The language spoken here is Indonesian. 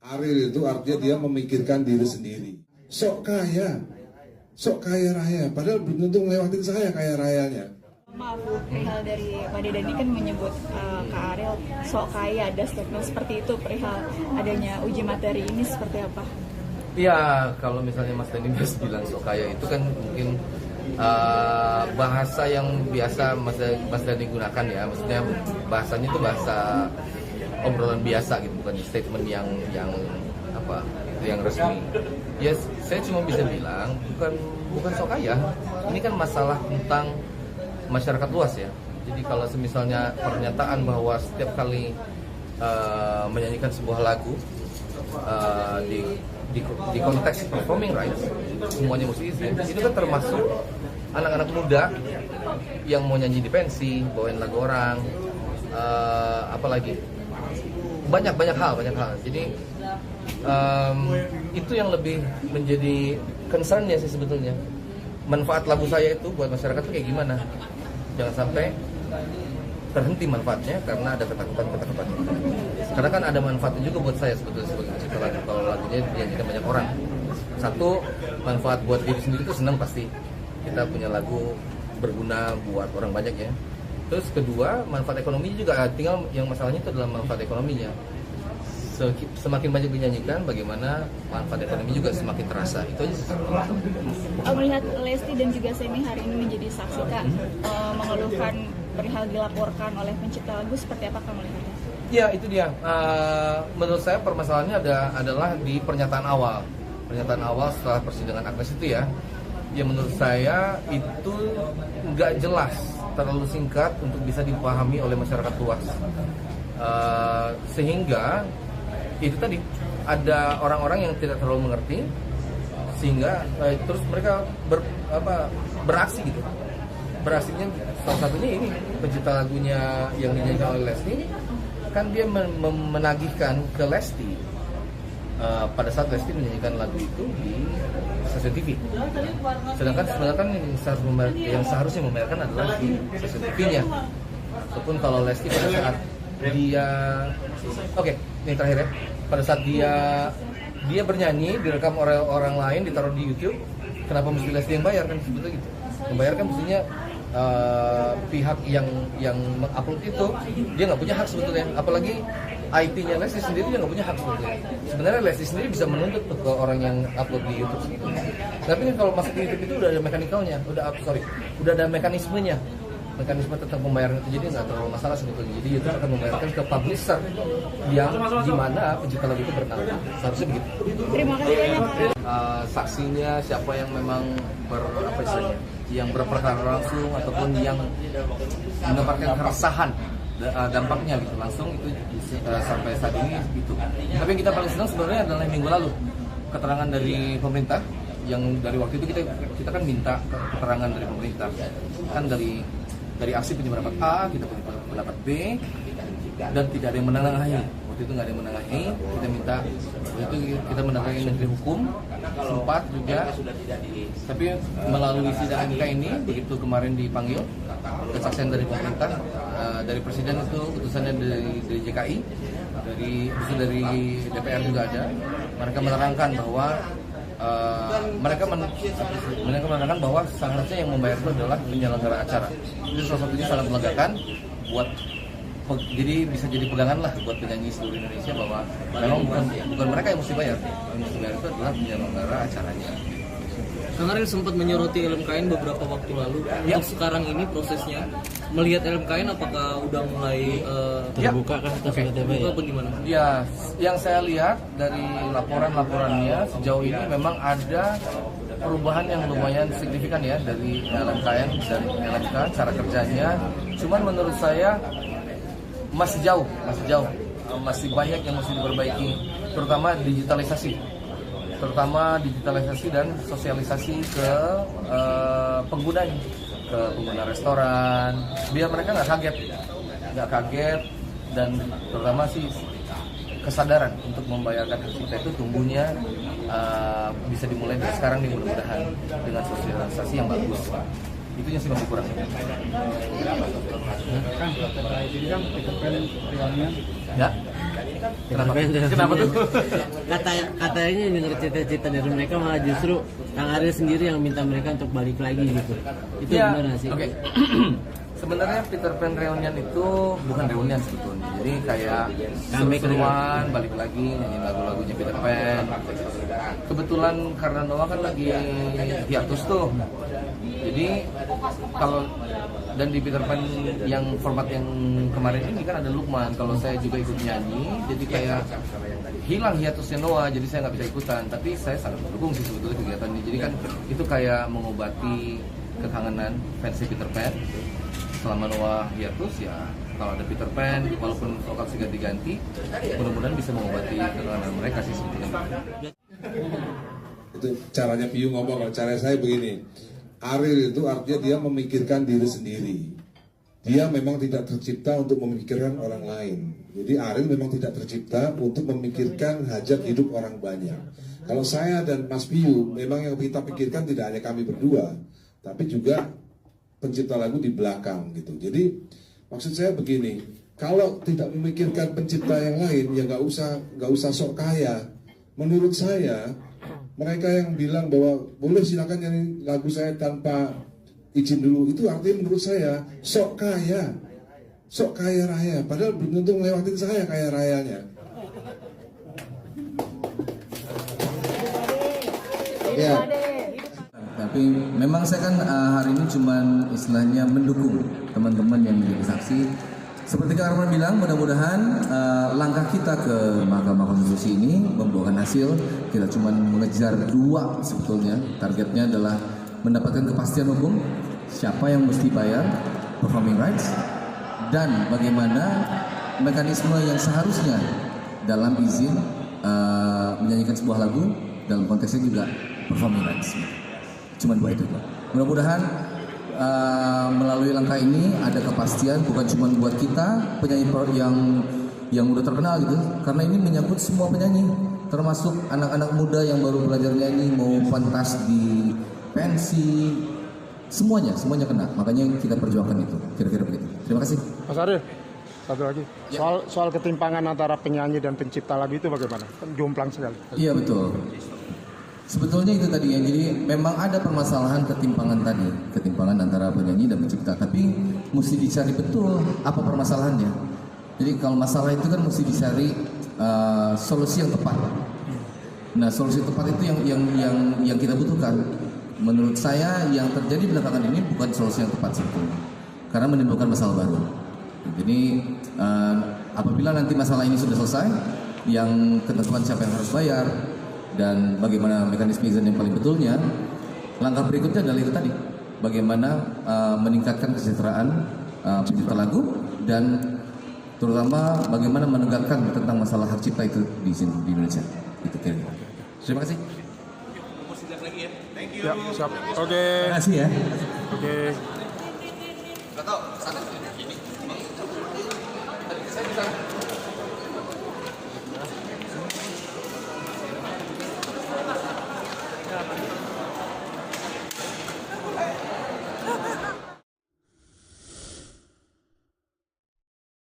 Ariel itu artinya dia memikirkan diri sendiri. Sok kaya raya. Padahal belum tentu ngelewatin saya kaya rayanya. Maaf Bu, perihal dari Pak Deddy kan menyebut Kak Ariel sok kaya, ada statement seperti itu perihal adanya uji materi ini seperti apa? Iya, kalau misalnya Mas Denny bilang sok kaya itu kan mungkin bahasa yang biasa Mas Denny gunakan ya, maksudnya bahasanya itu bahasa obrolan biasa gitu, bukan statement yang apa yang resmi. Ya, saya cuma bisa bilang bukan sok kaya. Ini kan masalah tentang masyarakat luas ya. Jadi kalau misalnya pernyataan bahwa setiap kali menyanyikan sebuah lagu di konteks performing rights semuanya mesti izin, itu kan termasuk anak-anak muda yang mau nyanyi di pensi, bawain lagu orang, apalagi banyak hal. Jadi itu yang lebih menjadi concern ya sih sebetulnya. Manfaat lagu saya itu buat masyarakat itu kayak gimana? Jangan sampai terhenti manfaatnya karena ada ketakutan. Karena kan ada manfaatnya juga buat saya sebetulnya sebagai pencipta lagu. Kalau lagunya dinyanyikan banyak orang, satu, manfaat buat diri sendiri itu senang pasti. Kita punya lagu berguna buat orang banyak ya. Terus kedua, manfaat ekonomi juga, tinggal yang masalahnya itu adalah manfaat ekonominya. Semakin banyak dinyanyikan, bagaimana manfaat ekonomi juga semakin terasa. Itu aja sih. Melihat Lesti dan juga Semi hari ini menjadi saksi Kak, mengeluhkan perihal dilaporkan oleh pencipta lagu, seperti apa Kak melihatnya? Ya, itu dia. Menurut saya permasalahannya adalah di pernyataan awal. Pernyataan awal setelah persidangan Agnes itu ya. Ya menurut saya itu nggak jelas, terlalu singkat untuk bisa dipahami oleh masyarakat luas. Sehingga itu tadi ada orang-orang yang tidak terlalu mengerti, sehingga terus mereka beraksi gitu. Beraksinya salah satunya ini pencipta lagunya yang dinyanyikan oleh Lesti, kan dia menagihkan ke Lesti pada saat Lesti menyanyikan lagu itu di stasiun TV. Sedangkan yang seharusnya membayarkan adalah di stasiun TV-nya. Ataupun kalau Lesti pada saat dia ini terakhir ya, pada saat dia bernyanyi direkam oleh orang lain, ditaruh di YouTube, kenapa mesti Lesti yang bayar? Kan sebetulnya gitu. Membayar kan mestinya pihak yang mengupload itu, dia nggak punya hak sebetulnya. Apalagi IP-nya Lesti sendiri, dia nggak punya hak sebetulnya. Sebenarnya Lesti sendiri bisa menuntut ke orang yang upload di YouTube sebetulnya. Tapi ini kalau masuk di YouTube itu udah ada mekanikalnya, udah ada mekanismenya tentang pembayaran itu, jadi nggak terlalu masalah sebetulnya. Jadi YouTube akan membayarkan ke publisher yang dimana pencipta lagu itu bertanggung. Seharusnya begitu. Terima kasih banyak Pak. Saksinya siapa yang memang yang berperkara langsung ataupun yang mendapatkan keresahan dampaknya gitu langsung, itu sampai saat ini itu. Tapi yang kita paling senang sebenarnya adalah minggu lalu keterangan dari pemerintah, yang dari waktu itu kita kan minta keterangan dari pemerintah kan, dari aksi punya pendapat A, kita punya pendapat B, dan tidak ada yang menengahi. Waktu itu nggak ada yang menengahi, kita minta, waktu itu kita mendatangi Menteri Hukum, sempat juga, tapi melalui sidang MK ini, begitu kemarin dipanggil, kesaksian dari pemerintah, dari Presiden itu utusannya dari JKI, dari DPR juga ada, mereka menerangkan bahwa mereka menerangkan bahwa seharusnya yang membayar itu adalah penyelenggara acara. Itu salah satunya sangat melegakan jadi bisa jadi pegangan lah buat penyanyi seluruh Indonesia bahwa memang bukan mereka yang mesti bayar. Yang mesti bayar itu adalah penyelenggara acaranya. Kang Ariel sempat menyoroti LMKN beberapa waktu lalu. Ya. Untuk sekarang ini prosesnya, melihat LMKN apakah udah mulai terbuka kah atau terbuka apa gimana? Ya, yang saya lihat dari laporannya sejauh ini memang ada perubahan yang lumayan signifikan ya dari LMKN, dari LMK, cara kerjanya. Cuman menurut saya masih jauh, masih banyak yang mesti diperbaiki, terutama digitalisasi dan sosialisasi ke pengguna restoran, biar mereka nggak kaget, dan terutama sih kesadaran untuk membayarkan hak cipta itu tumbuhnya bisa dimulai dari sekarang nih, mudah-mudahan dengan sosialisasi yang bagus. Itu yang sih masih kurang. Ya. Kenapa tuh? Katanya denger cita-cita dari mereka malah justru Kang Ariel sendiri yang minta mereka untuk balik lagi gitu. Itu Ya, benar nggak sih? Oke. Sebenarnya Peter Pan Reunion itu bukan reunion sebetulnya. Jadi kayak seru-seruan, balik lagi nyanyi lagu-lagunya Peter Pan. Kebetulan karena Noah kan lagi hiatus tuh. Jadi kalau dan di Peter Pan yang format yang kemarin ini kan ada Lukman. Kalau saya juga ikut nyanyi, jadi kayak hilang hiatusnya Noah, jadi saya nggak bisa ikutan. Tapi saya sangat mendukung sih sebetulnya kegiatan ini. Jadi kan itu kayak mengobati kekangenan fans Peter Pan. Selama Noah hiatus ya, kalau ada Peter Pan, walaupun lokasi ganti-ganti, mudah-mudahan bisa mengobati kekangenan mereka sih sebetulnya. Itu caranya Piyu ngomong. Kalau cara saya begini, Ariel itu artinya dia memikirkan diri sendiri. Dia memang tidak tercipta untuk memikirkan orang lain. Jadi Ariel memang tidak tercipta untuk memikirkan hajat hidup orang banyak. Kalau saya dan Mas Piyu, memang yang kita pikirkan tidak hanya kami berdua, tapi juga pencipta lagu di belakang gitu. Jadi maksud saya begini, kalau tidak memikirkan pencipta yang lain, ya nggak usah sok kaya. Menurut saya, mereka yang bilang bahwa boleh silakan nyanyi lagu saya tanpa izin dulu, itu artinya menurut saya sok kaya raya. Padahal belum tentu ngelewatin saya kaya rayanya. Ya. Tapi memang saya kan hari ini cuman istilahnya mendukung teman-teman yang menjadi saksi. Seperti Kang Arman bilang, mudah-mudahan langkah kita ke Mahkamah Konstitusi ini membuahkan hasil. Kita cuma mengejar 2 sebetulnya. Targetnya adalah mendapatkan kepastian hukum, siapa yang mesti bayar performing rights, dan bagaimana mekanisme yang seharusnya dalam izin menyanyikan sebuah lagu, dalam konteksnya juga performing rights. Cuma 2 itu. Mudah-mudahan melalui langkah ini ada kepastian bukan cuma buat kita penyanyi yang udah terkenal gitu, karena ini menyangkut semua penyanyi, termasuk anak-anak muda yang baru belajar nyanyi, mau pentas di pensi, semuanya kena. Makanya kita perjuangkan itu, kira-kira begitu. Terima kasih. Mas Ariel, satu lagi. Soal ketimpangan antara penyanyi dan pencipta lagu itu bagaimana? Kan jomplang sekali. Iya betul. Sebetulnya itu tadi ya, jadi memang ada permasalahan ketimpangan antara penyanyi dan pencipta, tapi mesti dicari betul apa permasalahannya. Jadi kalau masalah itu kan mesti dicari solusi yang tepat. Nah, solusi tepat itu yang kita butuhkan. Menurut saya yang terjadi belakangan ini bukan solusi yang tepat sebetulnya, karena menimbulkan masalah baru. Jadi apabila nanti masalah ini sudah selesai, yang ketentuan siapa yang harus bayar dan bagaimana mekanisme izin yang paling betulnya, langkah berikutnya adalah itu tadi, bagaimana meningkatkan kesejahteraan pencipta lagu dan terutama bagaimana menegakkan tentang masalah hak cipta itu di sini di Indonesia. Itu kira-kira. Terima kasih. Ya, siap. Oke. Terima kasih ya. Oke.